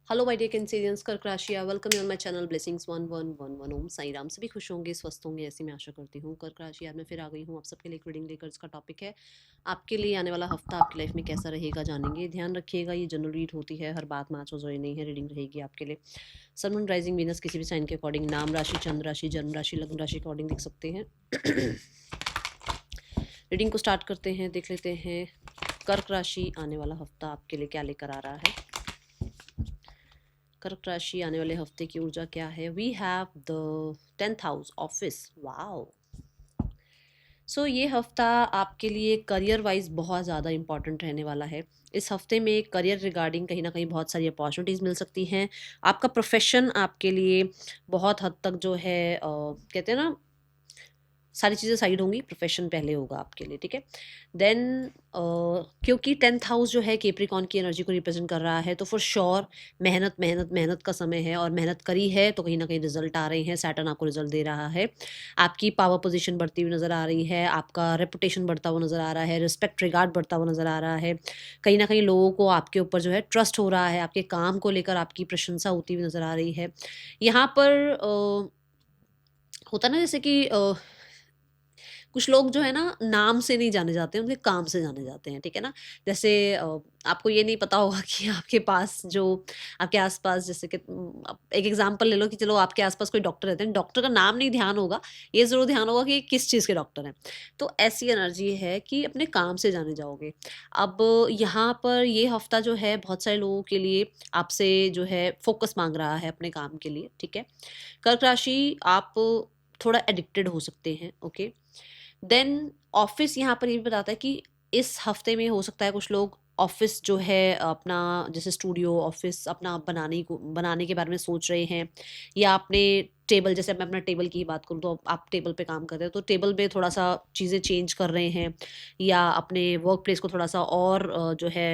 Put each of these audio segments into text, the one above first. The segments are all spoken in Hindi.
हेलो माय डियर कैंसेरियंस, कर्क राशि, welcome you on my channel blessings 1111। ओम साई राम। सभी खुश होंगे, स्वस्थ होंगे, ऐसी मैं आशा करती हूँ। कर्क राशि, आज मैं फिर आ गई हूँ आप सबके लिए एक रीडिंग लेकर। इसका टॉपिक है आपके लिए आने वाला हफ्ता आपकी लाइफ में कैसा रहेगा, जानेंगे। ध्यान रखिएगा, ये जनरल रीड होती है, हर बात मैच हो जाए नहीं है। रीडिंग रहेगी आपके लिए सन मून राइजिंग वीनस किसी भी साइन के अकॉर्डिंग, नाम राशि, चंद्र राशि, जन्म राशि, लग्न राशि के अकॉर्डिंग देख सकते हैं। रीडिंग को स्टार्ट करते हैं, देख लेते हैं कर्क राशि आने वाला हफ्ता आपके लिए क्या लेकर आ रहा है। कर्क राशि आने वाले हफ्ते की ऊर्जा क्या है। We have the 10th house, office. Wow. So ये हफ्ता आपके लिए करियर वाइज बहुत ज़्यादा इंपॉर्टेंट रहने वाला है। इस हफ्ते में करियर रिगार्डिंग कहीं ना कहीं बहुत सारी अपॉर्चुनिटीज़ मिल सकती हैं। आपका प्रोफेशन आपके लिए बहुत हद तक जो है कहते हैं ना, सारी चीज़ें साइड होंगी, प्रोफेशन पहले होगा आपके लिए, ठीक है। देन क्योंकि 10th हाउस जो है केप्रिकॉन की एनर्जी को रिप्रेजेंट कर रहा है, तो फॉर श्योर मेहनत मेहनत मेहनत का समय है, और मेहनत करी है तो कहीं ना कहीं रिजल्ट आ रहे हैं। सैटर्न आपको रिजल्ट दे रहा है, आपकी पावर पोजीशन बढ़ती हुई नज़र आ रही है, आपका रेपुटेशन बढ़ता हुआ नज़र आ रहा है, रिस्पेक्ट रिगार्ड बढ़ता हुआ नज़र आ रहा है। कहीं ना कहीं लोगों को आपके ऊपर जो है ट्रस्ट हो रहा है, आपके काम को लेकर आपकी प्रशंसा होती हुई नज़र आ रही है। यहाँ पर होता ना, जैसे कि कुछ लोग जो है ना, नाम से नहीं जाने जाते हैं, उनके काम से जाने जाते हैं, ठीक है ना। जैसे आपको ये नहीं पता होगा कि आपके पास जो आपके आसपास, जैसे कि एक एग्जांपल ले लो कि चलो आपके आसपास कोई डॉक्टर रहते हैं, डॉक्टर का नाम नहीं ध्यान होगा, ये ज़रूर ध्यान होगा कि किस चीज़ के डॉक्टर हैं। तो ऐसी एनर्जी है कि अपने काम से जाने जाओगे। अब यहाँ पर ये हफ्ता जो है बहुत सारे लोगों के लिए आपसे जो है फोकस मांग रहा है अपने काम के लिए, ठीक है। कर्क राशि, आप थोड़ा एडिक्टेड हो सकते हैं, ओके। देन ऑफिस यहाँ पर ये भी बताता है कि इस हफ्ते में हो सकता है कुछ लोग ऑफिस जो है अपना, जैसे स्टूडियो ऑफिस अपना बनाने के बारे में सोच रहे हैं, या अपने टेबल, जैसे मैं अपना टेबल की ही बात करूँ, तो आप टेबल पे काम कर रहे हो तो टेबल पे थोड़ा सा चीज़ें चेंज कर रहे हैं, या अपने वर्क प्लेस को थोड़ा सा और जो है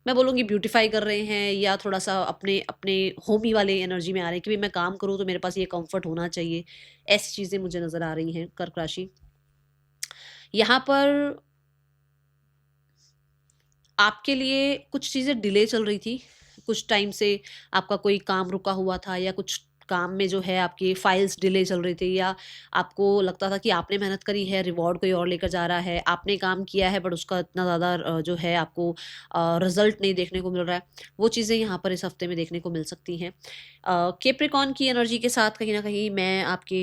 मैं बोलूँगी ब्यूटीफाई कर रहे हैं, या थोड़ा सा अपने अपने होमी वाले एनर्जी में आ रहे हैं कि भाई मैं काम करूँ तो मेरे पास ये कंफर्ट होना चाहिए। ऐसी चीज़ें मुझे नज़र आ रही हैं कर्क राशि। यहाँ पर आपके लिए कुछ चीज़ें डिले चल रही थी, कुछ टाइम से आपका कोई काम रुका हुआ था, या कुछ काम में जो है आपकी फाइल्स डिले चल रही थी, या आपको लगता था कि आपने मेहनत करी है, रिवॉर्ड कोई और लेकर जा रहा है, आपने काम किया है बट उसका इतना ज़्यादा जो है आपको रिजल्ट नहीं देखने को मिल रहा है। वो चीज़ें यहाँ पर इस हफ्ते में देखने को मिल सकती हैं। कैप्रिकॉन की एनर्जी के साथ कहीं ना कहीं मैं आपकी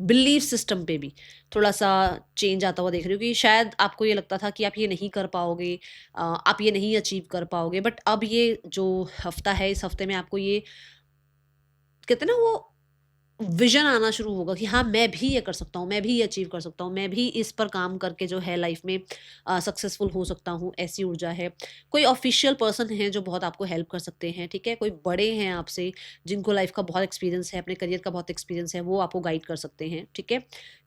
बिलीफ सिस्टम पे भी थोड़ा-सा चेंज आता हुआ देख रही हूँ कि शायद आपको ये लगता था कि आप ये नहीं कर पाओगे, आप ये नहीं अचीव कर पाओगे, बट अब ये जो हफ्ता है, इस हफ्ते में आपको ये कहते हैं ना, वो विज़न आना शुरू होगा कि हाँ, मैं भी ये कर सकता हूँ, मैं भी ये अचीव कर सकता हूँ, मैं भी इस पर काम करके जो है लाइफ़ में सक्सेसफुल हो सकता हूँ, ऐसी ऊर्जा है। कोई ऑफ़िशियल पर्सन हैं जो बहुत आपको हेल्प कर सकते हैं, ठीक है? कोई बड़े हैं आपसे, जिनको लाइफ़ का बहुत एक्सपीरियंस है, अपने करियर का बहुत एक्सपीरियंस है, वो आपको गाइड कर सकते हैं, ठीक है?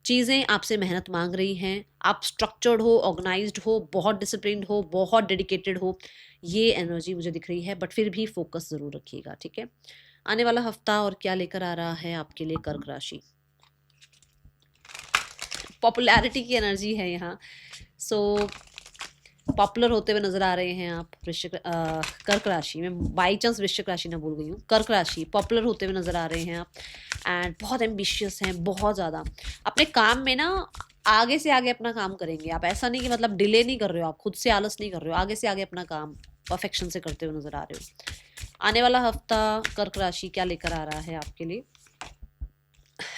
चीज़ें आपसे मेहनत माँग रही हैं, आप स्ट्रक्चर्ड हो, ऑर्गनाइज़्ड हो, बहुत डिसिप्लिन्ड हो, बहुत डेडिकेटेड हो, ये एनर्जी मुझे दिख रही है, बट फिर भी फ़ोकस ज़रूर रखिएगा, ठीक है? आने वाला हफ्ता और क्या लेकर आ रहा है आपके लिए कर्क राशि। पॉपुलैरिटी की एनर्जी है यहाँ। सो पॉपुलर होते हुए नजर आ रहे हैं आप कर्क राशि में। बाई चांस वृश्चिक राशि ना भूल गई हूँ, कर्क राशि पॉपुलर होते हुए नजर आ रहे हैं आप, एंड बहुत एम्बिशियस हैं, बहुत ज़्यादा अपने काम में ना, आगे से आगे अपना काम करेंगे आप। ऐसा नहीं कि मतलब डिले नहीं कर रहे हो, आप खुद से आलस नहीं कर रहे हो, आगे से आगे अपना काम परफेक्शन से करते हुए नजर आ रहे हो। आने वाला हफ्ता कर्क राशि क्या लेकर आ रहा है आपके लिए।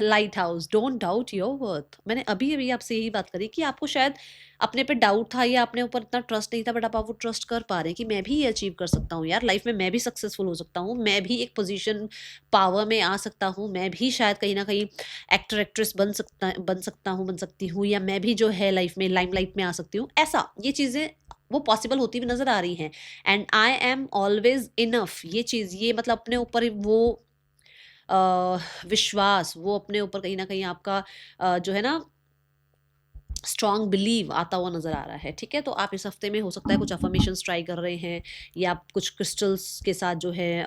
Light house, don't doubt your worth. मैंने अभी अभी आपसे यही बात करी कि आपको शायद अपने पे डाउट था, या अपने ऊपर इतना ट्रस्ट नहीं था, बट आप वो ट्रस्ट कर पा रहे हैं कि मैं भी ये अचीव कर सकता हूँ यार, लाइफ में मैं भी सक्सेसफुल हो सकता हूँ, मैं भी एक पोजीशन पावर में आ सकता हूँ, मैं भी शायद कहीं ना कहीं एक्टर एक्ट्रेस बन सकती हूँ, या मैं भी जो है लाइफ में लाइमलाइट में आ सकती हूँ। ऐसा ये चीज़ें वो पॉसिबल होती हुई नजर आ रही हैं, and I am always enough. ये चीज़, ये मतलब अपने ऊपर वो विश्वास, वो अपने ऊपर कहीं न कहीं आपका जो है ना, स्ट्रॉन्ग बिलीव आता हुआ नज़र आ रहा है, ठीक है? तो आप इस हफ्ते में हो सकता है कुछ अफ़र्मेशंस ट्राई कर रहे हैं, या आप कुछ क्रिस्टल्स के साथ जो है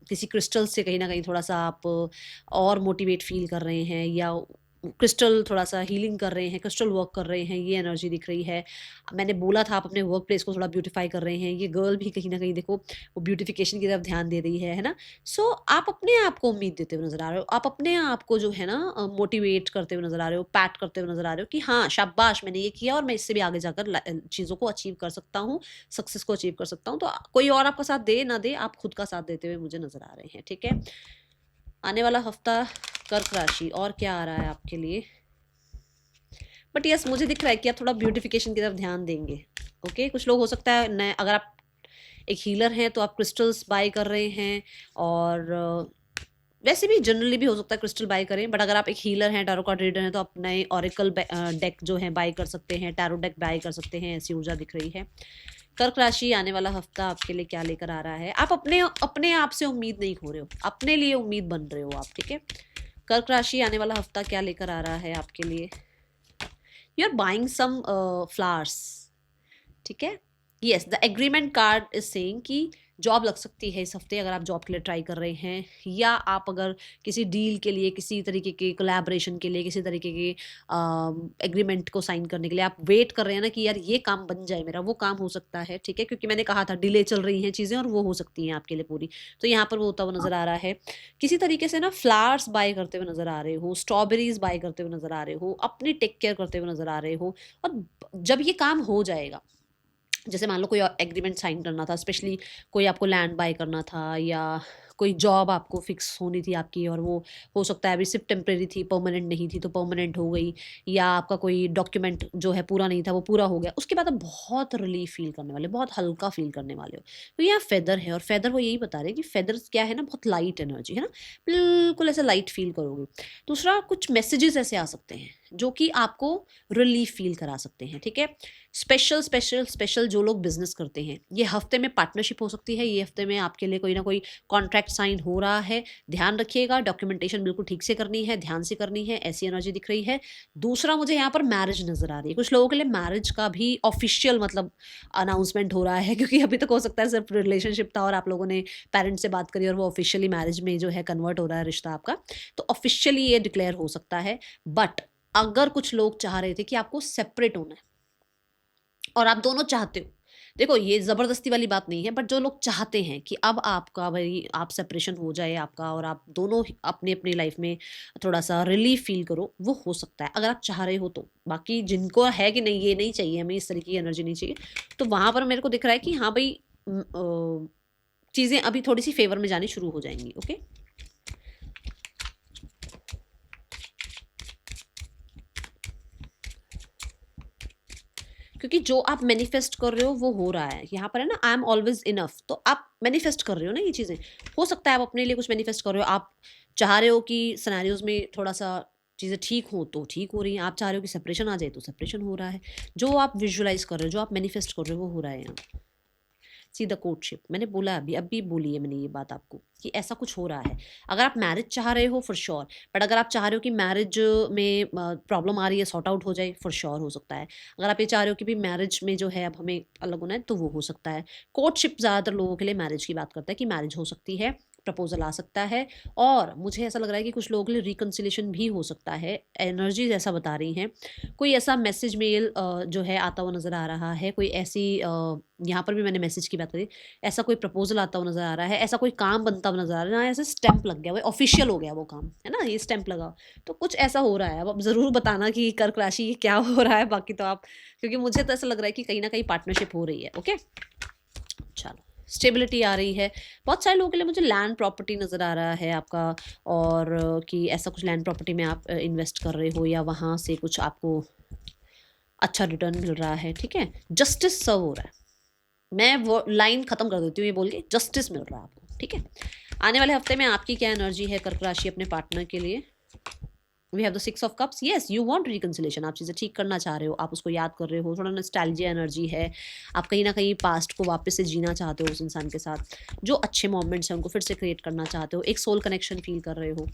किसी क्रिस्टल से कहीं न कहीं थोड़ा-सा आप और मोटिवेट फ़ील कर रहे हैं, या क्रिस्टल थोड़ा सा हीलिंग कर रहे हैं, क्रिस्टल वर्क कर रहे हैं, ये एनर्जी दिख रही है। मैंने बोला था आप अपने वर्क प्लेस को थोड़ा ब्यूटीफाई कर रहे हैं, ये गर्ल भी कहीं ना कहीं देखो वो ब्यूटिफिकेशन की तरफ ध्यान दे रही है ना। सो आप अपने आप को उम्मीद देते हुए नजर आ रहे हो, आप अपने आप को जो है ना मोटिवेट करते हुए नजर आ रहे हो, पैट करते हुए नजर आ रहे हो कि हाँ शाबाश मैंने ये किया और मैं इससे भी आगे जाकर चीज़ों को अचीव कर सकता हूँ, सक्सेस को अचीव कर सकता हूँ। तो कोई और आपका साथ दे ना दे, आप खुद का साथ देते हुए मुझे नजर आ रहे हैं। ठीक है, आने वाला हफ्ता कर्क राशि और क्या आ रहा है आपके लिए। बट यस मुझे दिख रहा है कि आप थोड़ा ब्यूटिफिकेशन की तरफ ध्यान देंगे। ओके, कुछ लोग हो सकता है नए, अगर आप एक हीलर हैं तो आप क्रिस्टल्स बाय कर रहे हैं, और वैसे भी जनरली भी हो सकता है क्रिस्टल बाय करें। बट अगर आप एक हीलर हैं, टैरो कार्ड रीडर हैं, तो आप नए ऑरिकल डेक जो है बाय कर सकते हैं, टैरो डेक बाय कर सकते हैं, ऐसी ऊर्जा दिख रही है। कर्क राशि आने वाला हफ्ता आपके लिए क्या लेकर आ रहा है। आप अपने अपने आप से उम्मीद नहीं खो रहे हो, अपने लिए उम्मीद बन रहे हो आप। ठीक है, कर्क राशि आने वाला हफ्ता क्या लेकर आ रहा है आपके लिए। You are buying some flowers. ठीक है, yes the agreement card is saying कि जॉब लग सकती है इस हफ्ते, अगर आप जॉब के लिए ट्राई कर रहे हैं, या आप अगर किसी डील के लिए, किसी तरीके के कोलैबोरेशन के लिए, किसी तरीके के एग्रीमेंट को साइन करने के लिए आप वेट कर रहे हैं ना कि यार ये काम बन जाए मेरा, वो काम हो सकता है। ठीक है, क्योंकि मैंने कहा था डिले चल रही हैं चीज़ें और वो हो सकती हैं आपके लिए पूरी। तो यहाँ पर वो होता हुआ नजर आ रहा है। किसी तरीके से ना फ्लावर्स बाय करते हुए नजर आ रहे हो, स्ट्रॉबेरीज बाय करते हुए नजर आ रहे हो, अपनी टेक केयर करते हुए नजर आ रहे हो। और जब ये काम हो जाएगा, जैसे मान लो कोई एग्रीमेंट साइन करना था, स्पेशली कोई आपको लैंड बाय करना था, या कोई जॉब आपको फिक्स होनी थी आपकी, और वो हो सकता है अभी सिर्फ टेम्प्रेरी थी, परमानेंट नहीं थी, तो परमानेंट हो गई, या आपका कोई डॉक्यूमेंट जो है पूरा नहीं था वो पूरा हो गया, उसके बाद आप बहुत रिलीफ फील करने वाले, बहुत हल्का फील करने वाले हो। तो यहाँ फेदर है, और फेदर वो यही बता रहे हैं कि फेदर क्या है ना, बहुत लाइट एनर्जी है ना, बिल्कुल ऐसे लाइट फील करोगे। दूसरा, कुछ मैसेजेस ऐसे आ सकते हैं जो कि आपको रिलीफ फील करा सकते हैं। ठीक है, स्पेशल स्पेशल स्पेशल जो लोग बिजनेस करते हैं, ये हफ्ते में पार्टनरशिप हो सकती है, ये हफ्ते में आपके लिए कोई ना कोई कॉन्ट्रैक्ट साइन हो रहा है। ध्यान रखिएगा, डॉक्यूमेंटेशन बिल्कुल ठीक से करनी है, ध्यान से करनी है, ऐसी एनर्जी दिख रही है। दूसरा, मुझे यहाँ पर मैरिज नजर आ रही है, कुछ लोगों के लिए मैरिज का भी ऑफिशियल मतलब अनाउंसमेंट हो रहा है, क्योंकि अभी तक हो सकता है सिर्फ रिलेशनशिप था और आप लोगों ने पेरेंट्स से बात करी और वो ऑफिशियली मैरिज में जो है कन्वर्ट हो रहा है रिश्ता आपका, तो ऑफिशियली ये डिक्लेयर हो सकता है। बट अगर कुछ लोग चाह रहे थे कि आपको सेपरेट होना है और आप दोनों चाहते हो, देखो ये ज़बरदस्ती वाली बात नहीं है, बट जो लोग चाहते हैं कि अब आपका भाई आप सेपरेशन हो जाए आपका, और आप दोनों अपनी अपनी लाइफ में थोड़ा सा रिलीफ फील करो, वो हो सकता है अगर आप चाह रहे हो तो। बाकी जिनको है कि नहीं ये नहीं चाहिए हमें, इस तरीके की एनर्जी नहीं चाहिए, तो वहाँ पर मेरे को दिख रहा है कि हाँ भाई चीज़ें अभी थोड़ी सी फेवर में जानी शुरू हो जाएंगी। ओके, क्योंकि जो आप मैनिफेस्ट कर रहे हो वो हो रहा है। यहाँ पर है ना, आई एम ऑलवेज इनफ, तो आप मैनिफेस्ट कर रहे हो ना ये चीज़ें। हो सकता है आप अपने लिए कुछ मैनिफेस्ट कर रहे हो, आप चाह रहे हो कि सिनेरियोज में थोड़ा सा चीज़ें ठीक हो तो ठीक हो रही हैं, आप चाह रहे हो कि सेपरेशन आ जाए तो सेपरेशन हो रहा है। जो आप विजुअलाइज कर रहे हो, जो आप मैनिफेस्ट कर रहे हो, वो हो रहा है यहाँ। सी द कोर्टशिप, मैंने बोला अभी बोली है मैंने ये बात आपको कि ऐसा कुछ हो रहा है। अगर आप मैरिज चाह रहे हो फॉर श्योर, बट अगर आप चाह रहे हो कि मैरिज में प्रॉब्लम आ रही है सॉर्ट आउट हो जाए, फॉर श्योर हो सकता है। अगर आप ये चाह रहे हो कि भी मैरिज में जो है अब हमें अलग होना है, तो वो हो सकता है। कोर्टशिप ज़्यादातर लोगों के लिए मैरिज की बात करता है कि मैरिज हो सकती है, प्रपोजल आ सकता है, और मुझे ऐसा लग रहा है कि कुछ लोगों के लिए रिकन्सिलेशन भी हो सकता है। एनर्जीज ऐसा बता रही हैं, कोई ऐसा मैसेज मेल जो है आता हुआ नज़र आ रहा है, कोई ऐसी यहाँ पर भी मैंने मैसेज की बात करी, ऐसा कोई प्रपोजल आता हुआ नज़र आ रहा है, ऐसा कोई काम बनता हुआ नज़र आ रहा है, ऐसे स्टैंप लग गया, वो ऑफिशियल हो गया वो काम, है ना, ये स्टैंप लगा, तो कुछ ऐसा हो रहा है। अब ज़रूर बताना कि कर्क राशि ये क्या हो रहा है, बाकी तो आप, क्योंकि मुझे तो ऐसा लग रहा है कि कहीं ना कहीं पार्टनरशिप हो रही है। ओके, चलो, स्टेबिलिटी आ रही है। बहुत सारे लोगों के लिए मुझे लैंड प्रॉपर्टी नज़र आ रहा है आपका, और कि ऐसा कुछ लैंड प्रॉपर्टी में आप इन्वेस्ट कर रहे हो, या वहाँ से कुछ आपको अच्छा रिटर्न मिल रहा है। ठीक है, जस्टिस सर्व हो रहा है। मैं वो लाइन खत्म कर देती हूँ ये बोल के, जस्टिस मिल रहा है आपको। ठीक है, आने वाले हफ्ते में आपकी क्या एनर्जी है कर्क राशि अपने पार्टनर के लिए। We have the 6 of cups. Yes, you want reconciliation, आप चीज़ें ठीक करना चाह रहे हो, आप उसको याद कर रहे हो, थोड़ा नॉस्टैल्जिया एनर्जी है, आप कहीं ना कहीं पास्ट को वापस से जीना चाहते हो, उस इंसान के साथ जो अच्छे मोमेंट्स हैं उनको फिर से क्रिएट करना चाहते हो, एक सोल कनेक्शन फील कर रहे हो।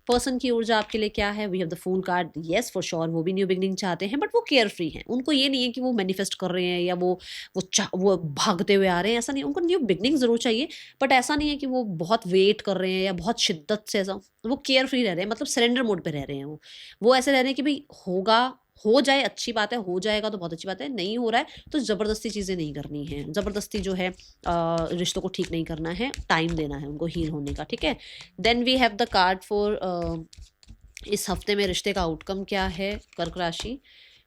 पर्सन की ऊर्जा आपके लिए क्या है, we have the fool card. Yes for sure, वो भी न्यू बिगनिंग चाहते हैं, बट वो केयर फ्री हैं, उनको ये नहीं है कि वो मैनिफेस्ट कर रहे हैं या वो भागते हुए आ रहे हैं, ऐसा नहीं, उनको न्यू बिगनिंग जरूर चाहिए, बट ऐसा नहीं है कि वो बहुत वेट कर रहे हैं या बहुत शिद्दत से, ऐसा वो केयर फ्री रह रहे हैं, मतलब सरेंडर मोड पे रह रहे हैं हैं वो ऐसे रह रहे हैं कि भाई होगा, हो जाए अच्छी बात है, हो जाएगा तो बहुत अच्छी बात है, नहीं हो रहा है तो ज़बरदस्ती चीज़ें नहीं करनी है, ज़बरदस्ती जो है रिश्तों को ठीक नहीं करना है, टाइम देना है उनको हील होने का, ठीक है। Then we have the card for इस हफ्ते में रिश्ते का आउटकम क्या है कर्क राशि।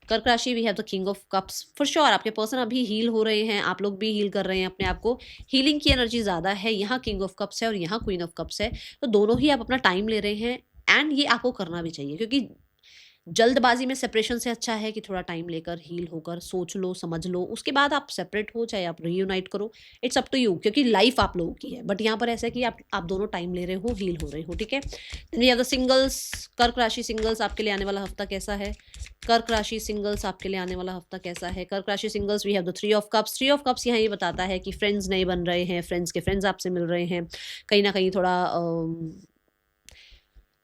कर्क राशि we have the king of cups. For sure आपके पर्सन अभी हील हो रहे हैं, आप लोग भी हील कर रहे हैं अपने आप को, हीलिंग की एनर्जी ज़्यादा है, यहाँ किंग ऑफ कप्स है और यहाँ क्वीन ऑफ कप्स है, तो दोनों ही आप अपना टाइम ले रहे हैं एंड ये आपको करना भी चाहिए, क्योंकि जल्दबाजी में सेपरेशन से अच्छा है कि थोड़ा टाइम लेकर हील होकर सोच लो, समझ लो, उसके बाद आप सेपरेट हो चाहे आप रीयूनाइट करो, इट्स अप टू यू, क्योंकि लाइफ आप लोगों की है। बट यहाँ पर ऐसा है कि आप दोनों टाइम ले रहे हो, हील हो रहे हो, ठीक है। Then we have the singles. कर्क राशि सिंगल्स आपके लिए आने वाला हफ्ता कैसा है। कर्क राशि सिंगल्स आपके लिए आने वाला हफ्ता कैसा है। कर्क राशि singles we have the three of cups. Three of cups यहाँ ये बताता है कि फ्रेंड्स नए बन रहे हैं, फ्रेंड्स के फ्रेंड्स आपसे मिल रहे हैं, कहीं ना कहीं थोड़ा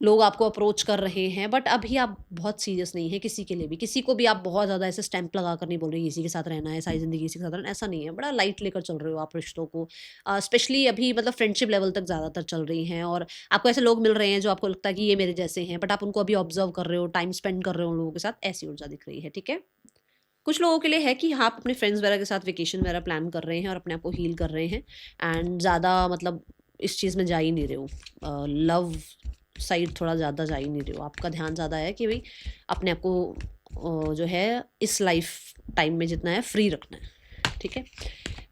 लोग आपको अप्रोच कर रहे हैं, बट अभी आप बहुत सीरियस नहीं है किसी के लिए भी, किसी को भी आप बहुत ज़्यादा ऐसे स्टैंप लगा कर नहीं बोल रहे इसी के साथ रहना है सारी ज़िंदगी, इसी के साथ रहना, ऐसा नहीं है, बड़ा लाइट लेकर चल रहे हो आप रिश्तों को, स्पेशली अभी मतलब फ्रेंडशिप लेवल तक ज़्यादातर चल रही हैं, और आपको ऐसे लोग मिल रहे हैं जो आपको लगता है कि ये मेरे जैसे हैं, बट आप उनको अभी ऑब्जर्व कर रहे हो, टाइम स्पेंड कर रहे हो उन लोगों के साथ, ऐसी ऊर्जा दिख रही है, ठीक है। कुछ लोगों के लिए है कि हाँ, आप अपने फ्रेंड्स वगैरह के साथ वेकेशन वगैरह प्लान कर रहे हैं और अपने आप को हील कर रहे हैं, एंड ज़्यादा मतलब इस चीज़ में जा ही नहीं रहे हो, लव साइड थोड़ा ज़्यादा जा ही नहीं रहे हो, आपका ध्यान ज़्यादा है कि भाई अपने आप को जो है इस लाइफ टाइम में जितना है फ्री रखना है, ठीक है।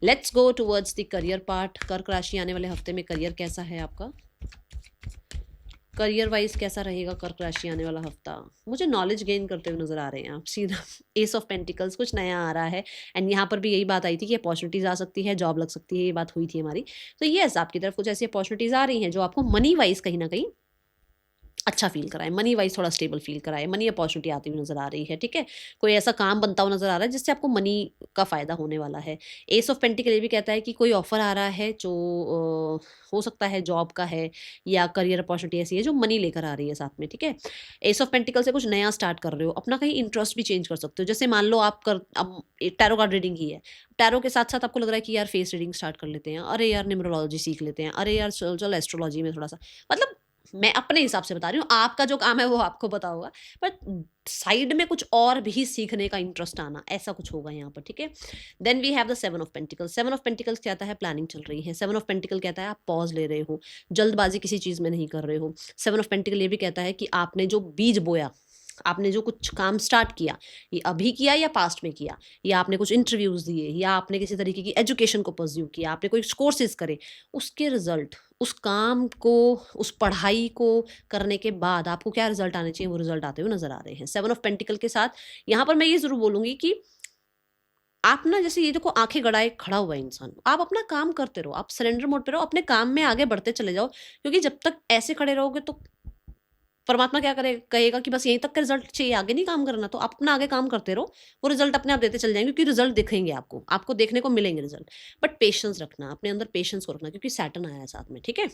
Let's go towards the career part. कर्क राशि आने वाले हफ्ते में करियर कैसा है आपका, करियर वाइज कैसा रहेगा कर्क राशि आने वाला हफ्ता। मुझे नॉलेज गेन करते हुए नजर आ रहे हैं आप, सीधा एस ऑफ पेंटिकल्स, कुछ नया आ रहा है, एंड यहाँ पर भी यही बात आई थी कि अपॉर्चुनिटीज आ सकती है, जॉब लग सकती है, ये बात हुई थी हमारी, तो येस आपकी तरफ कुछ ऐसी अपॉर्चुनिटीज आ रही हैं जो आपको मनी वाइज कहीं ना कहीं अच्छा फील कराए, मनी वाइज थोड़ा स्टेबल फील कराए, मनी अपॉर्चुनिटी आती हुई नजर आ रही है, ठीक है। कोई ऐसा काम बनता हुआ नजर आ रहा है जिससे आपको मनी का फायदा होने वाला है। एस ऑफ पेंटिकल ये भी कहता है कि कोई ऑफर आ रहा है जो हो सकता है जॉब का है या करियर अपॉर्चुनिटी ऐसी है जो मनी लेकर आ रही है साथ में, ठीक है। एस ऑफ पेंटिकल से कुछ नया स्टार्ट कर रहे हो, अपना कहीं इंटरेस्ट भी चेंज कर सकते हो, जैसे मान लो आप अब टैरो कार्ड रीडिंग ही है, टैरो के साथ साथ आपको लग रहा है कि यार फेस रीडिंग स्टार्ट कर लेते हैं, अरे यार न्यूमरोलॉजी सीख लेते हैं, अरे यार चल एस्ट्रोलॉजी में थोड़ा सा, मतलब मैं अपने हिसाब से बता रही हूँ, आपका जो काम है वो आपको पता होगा, बट साइड में कुछ और भी सीखने का इंटरेस्ट आना, ऐसा कुछ होगा यहाँ पर, ठीक है। Then we have the seven of pentacles. Seven of pentacles कहता है प्लानिंग चल रही है, सेवन ऑफ पेंटिकल कहता है आप पॉज ले रहे हो, जल्दबाजी किसी चीज़ में नहीं कर रहे हो। सेवन ऑफ पेंटिकल ये भी कहता है कि आपने जो बीज बोया, आपने जो कुछ काम स्टार्ट किया, ये अभी किया या पास्ट में किया, या आपने कुछ इंटरव्यूज़ दिए, या आपने किसी तरीके की एजुकेशन को परस्यू किया, आपने कोई कोर्सेज करे, उसके रिजल्ट, उस काम को, उस पढ़ाई को करने के बाद आपको क्या रिजल्ट आने चाहिए, वो रिजल्ट आते हुए नजर आ रहे हैं सेवन ऑफ पेंटिकल के साथ। यहाँ पर मैं ये जरूर बोलूंगी कि आप ना, जैसे ये देखो आंखें गड़ाए खड़ा हुआ है इंसान, आप अपना काम करते रहो, आप सरेंडर मोड पे रहो, अपने काम में आगे बढ़ते चले जाओ, क्योंकि जब तक ऐसे खड़े रहोगे तो परमात्मा क्या करे, कहेगा कि बस यहीं तक का रिजल्ट चाहिए, आगे नहीं काम करना, तो आप अपना आगे काम करते रहो, वो रिजल्ट अपने आप देते चल जाएंगे, क्योंकि रिजल्ट दिखेंगे आपको, आपको देखने को मिलेंगे रिजल्ट, बट पेशेंस रखना, अपने अंदर पेशेंस को रखना, क्योंकि सैटर्न आया है साथ में, ठीक है।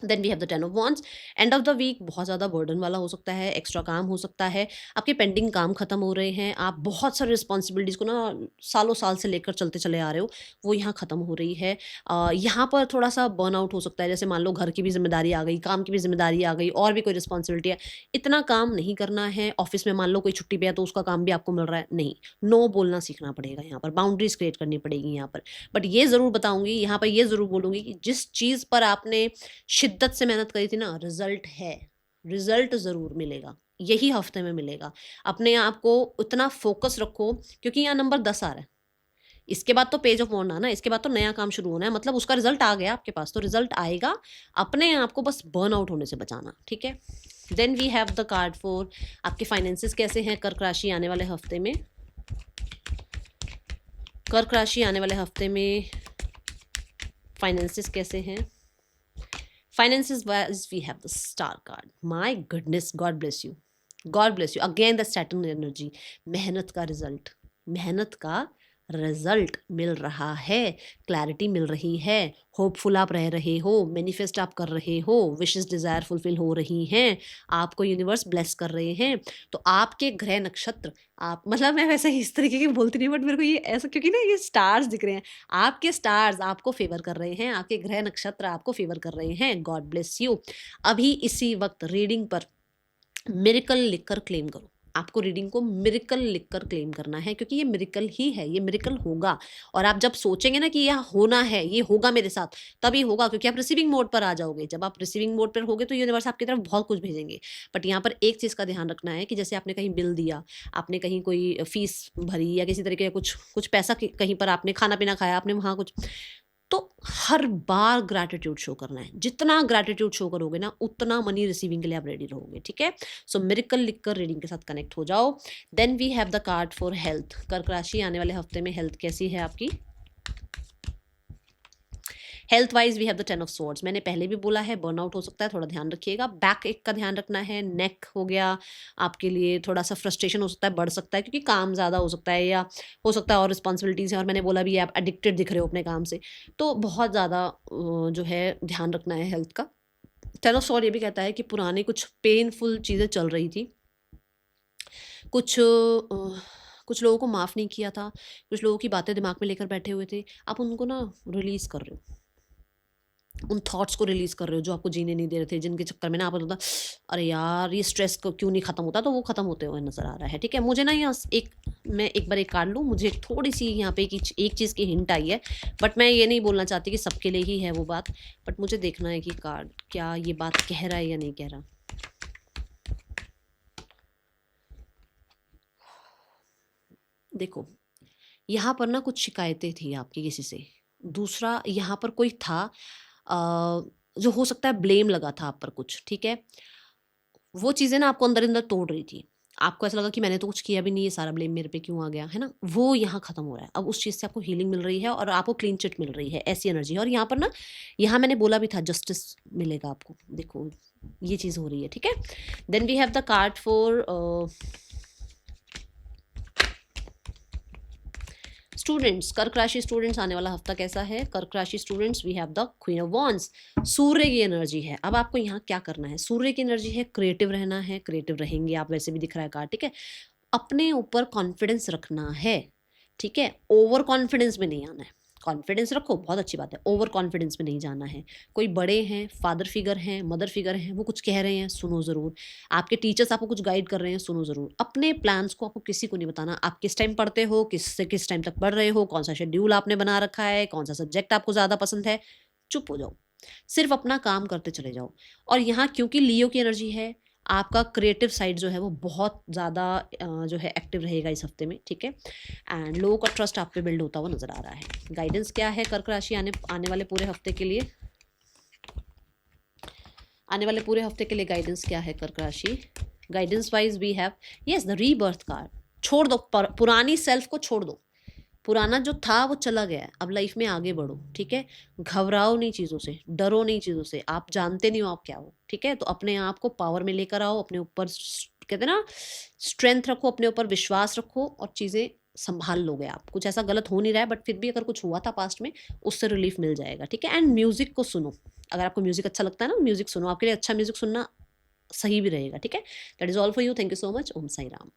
Then we have the ten of wands. End of the week बहुत ज़्यादा बर्डन वाला हो सकता है, एक्स्ट्रा काम हो सकता है, आपके पेंडिंग काम खत्म हो रहे हैं, आप बहुत सारे रिस्पॉन्सिबिलिटीज़ को ना सालों साल से लेकर चलते चले आ रहे हो, वो यहाँ खत्म हो रही है। यहाँ पर थोड़ा सा बर्नआउट हो सकता है, जैसे मान लो घर की भी जिम्मेदारी आ गई, काम की भी जिम्मेदारी आ गई, और भी कोई रिस्पॉन्सिबिलिटी है, इतना काम नहीं करना है। ऑफिस में मान लो कोई छुट्टी पे है तो उसका काम भी आपको मिल रहा है, नहीं, नो बोलना सीखना पड़ेगा, यहाँ पर बाउंड्रीज क्रिएट करनी पड़ेगी यहाँ पर। बट ये ज़रूर बताऊंगी, यहाँ पर ये ज़रूर बोलूंगी कि जिस चीज़ पर आपने शिद्दत से मेहनत करी थी ना, रिजल्ट है, रिजल्ट ज़रूर मिलेगा, यही हफ्ते में मिलेगा। अपने आप को उतना फोकस रखो, क्योंकि यहाँ नंबर 10 आ रहा है, इसके बाद तो पेज ऑफ वॉन्ड आना, इसके बाद तो नया काम शुरू होना है, मतलब उसका रिजल्ट आ गया आपके पास, तो रिजल्ट आएगा, अपने आप को बस बर्न आउट होने से बचाना, ठीक है। Then we have the card for आपके फाइनेंसेस कैसे हैं कर्क राशि आने वाले हफ्ते में। कर्क राशि आने वाले हफ्ते में फाइनेंसेस कैसे हैं। Finances wise, we have the star card. My goodness, God bless you. God bless you. Again, the Saturn energy. मेहनत का रिजल्ट, मेहनत का रिजल्ट मिल रहा है, क्लैरिटी मिल रही है, होपफुल आप रह रहे हो, मैनिफेस्ट आप कर रहे हो, विशेस डिज़ायर फुलफिल हो रही हैं, आपको यूनिवर्स ब्लेस कर रहे हैं। तो आपके ग्रह नक्षत्र, आप मतलब मैं वैसे ही इस तरीके की बोलती नहीं, बट मेरे को ये ऐसा, क्योंकि ना ये स्टार्स दिख रहे हैं, आपके स्टार्स आपको फेवर कर रहे हैं, आपके ग्रह नक्षत्र आपको फेवर कर रहे हैं। God bless you. अभी इसी वक्त रीडिंग पर मिरेकल लिखकर क्लेम करो। आपको रीडिंग को मिरेकल लिखकर क्लेम करना है, क्योंकि ये मिरेकल ही है, ये मिरेकल होगा। और आप जब सोचेंगे ना कि यह होना है, ये होगा मेरे साथ, तभी होगा, क्योंकि आप रिसीविंग मोड पर आ जाओगे। जब आप रिसीविंग मोड पर होगे तो यूनिवर्स आपकी तरफ बहुत कुछ भेजेंगे। बट यहाँ पर एक चीज़ का ध्यान रखना है कि जैसे आपने कहीं बिल दिया, आपने कहीं कोई फीस भरी, या किसी तरीके का कुछ कुछ पैसा कहीं पर आपने खाना पीना खाया, आपने वहाँ कुछ, तो हर बार ग्रैटिट्यूड शो करना है। जितना ग्रैटिट्यूड शो करोगे ना, उतना मनी रिसीविंग के लिए आप रेडी रहोगे, ठीक है। सो मिरेकल लिखकर रीडिंग के साथ कनेक्ट हो जाओ। Then we have the card for health. कर्क राशि, आने वाले हफ्ते में हेल्थ कैसी है आपकी? Health wise we have the 10 of swords. मैंने पहले भी बोला है, बर्नआउट हो सकता है, थोड़ा ध्यान रखिएगा। बैक एक का ध्यान रखना है, नेक हो गया आपके लिए, थोड़ा सा फ्रस्ट्रेशन हो सकता है, बढ़ सकता है, क्योंकि काम ज़्यादा हो सकता है, या हो सकता है और रिस्पॉन्सिबिलिटीज़ हैं, और मैंने बोला भी आप एडिक्टेड दिख रहे हो अपने काम से, तो बहुत ज़्यादा जो है ध्यान रखना है हेल्थ का। 10 ऑफ स्वॉर्ड ये भी कहता है कि पुरानी कुछ पेनफुल चीज़ें चल रही थी, कुछ लोगों को माफ़ नहीं किया था, कुछ लोगों की बातें दिमाग में लेकर बैठे हुए थे, आप उनको ना रिलीज़ कर रहे हो, उन थॉट्स को रिलीज़ कर रहे हो जो आपको जीने नहीं दे रहे थे, जिनके चक्कर में ना आपको होता, अरे यार ये स्ट्रेस को क्यों नहीं ख़त्म होता, तो वो ख़त्म होते हुए नज़र आ रहा है, ठीक है। मुझे ना यहाँ मैं एक बार एक कार्ड लूँ, मुझे थोड़ी सी यहाँ पे एक चीज़ की हिंट आई है, बट मैं ये नहीं बोलना चाहती कि सबके लिए ही है वो बात, बट मुझे देखना है कि कार्ड क्या ये बात कह रहा है या नहीं कह रहा। देखो, यहाँ पर ना कुछ शिकायतें थी आपकी किसी से। दूसरा, यहाँ पर कोई था जो हो सकता है ब्लेम लगा था आप पर कुछ, ठीक है? वो चीज़ें ना आपको अंदर-अंदर तोड़ रही थी। आपको ऐसा लगा कि मैंने तो कुछ किया भी नहीं, ये सारा ब्लेम मेरे पे क्यों आ गया, है ना? वो यहाँ ख़त्म हो रहा है। अब उस चीज़ से आपको हीलिंग मिल रही है और आपको क्लीन चिट मिल रही है, ऐसी एनर्जी है। और यहाँ पर ना, यहाँ मैंने बोला भी था जस्टिस मिलेगा आपको। देखो, ये चीज़ हो रही है, ठीक है? Then we have the card for students. कर्क राशि स्टूडेंट्स, आने वाला हफ्ता कैसा है? कर्क राशि students, we have the queen of wands. सूर्य की एनर्जी है। अब आपको यहाँ क्या करना है? सूर्य की एनर्जी है, क्रिएटिव रहना है, क्रिएटिव रहेंगे आप, वैसे भी दिख रहा है कार्ड, ठीक है। अपने ऊपर कॉन्फिडेंस रखना है, ठीक है। ओवर कॉन्फिडेंस में नहीं आना है। कॉन्फिडेंस रखो, बहुत अच्छी बात है, ओवर कॉन्फिडेंस में नहीं जाना है। कोई बड़े हैं, फादर फिगर हैं, मदर फिगर हैं, वो कुछ कह रहे हैं, सुनो ज़रूर। आपके टीचर्स आपको कुछ गाइड कर रहे हैं, सुनो ज़रूर। अपने प्लान्स को आपको किसी को नहीं बताना। आप किस टाइम पढ़ते हो, किस टाइम तक पढ़ रहे हो, कौन सा शेड्यूल आपने बना रखा है, कौन सा सब्जेक्ट आपको ज़्यादा पसंद है, चुप हो जाओ। सिर्फ अपना काम करते चले जाओ। और यहाँ क्योंकि लियो की एनर्जी है, आपका क्रिएटिव साइड जो है वो बहुत ज़्यादा जो है एक्टिव रहेगा इस हफ्ते में, ठीक है। एंड लोगों का ट्रस्ट आप पे बिल्ड होता हुआ नजर आ रहा है। गाइडेंस क्या है कर्क राशि आने वाले पूरे हफ्ते के लिए? आने वाले पूरे हफ्ते के लिए गाइडेंस क्या है कर्क राशि? Guidance wise we have, yes, the rebirth card. छोड़ दो, पुरानी सेल्फ को छोड़ दो। पुराना जो था वो चला गया है, अब लाइफ में आगे बढ़ो, ठीक है। घबराओ नहीं चीज़ों से, डरो नहीं चीज़ों से, आप जानते नहीं हो आप क्या हो, ठीक है। तो अपने आप को पावर में लेकर आओ, अपने ऊपर कहते हैं ना, स्ट्रेंथ रखो, अपने ऊपर विश्वास रखो, और चीज़ें संभाल लोगे आप। कुछ ऐसा गलत हो नहीं रहा है, बट फिर भी अगर कुछ हुआ था पास्ट में, उससे रिलीफ मिल जाएगा, ठीक है। एंड म्यूजिक को सुनो, अगर आपको म्यूजिक अच्छा लगता है ना, म्यूजिक सुनो, आपके लिए अच्छा म्यूजिक सुनना सही भी रहेगा, ठीक है। That is all for you. Thank you so much. Om Sai Ram.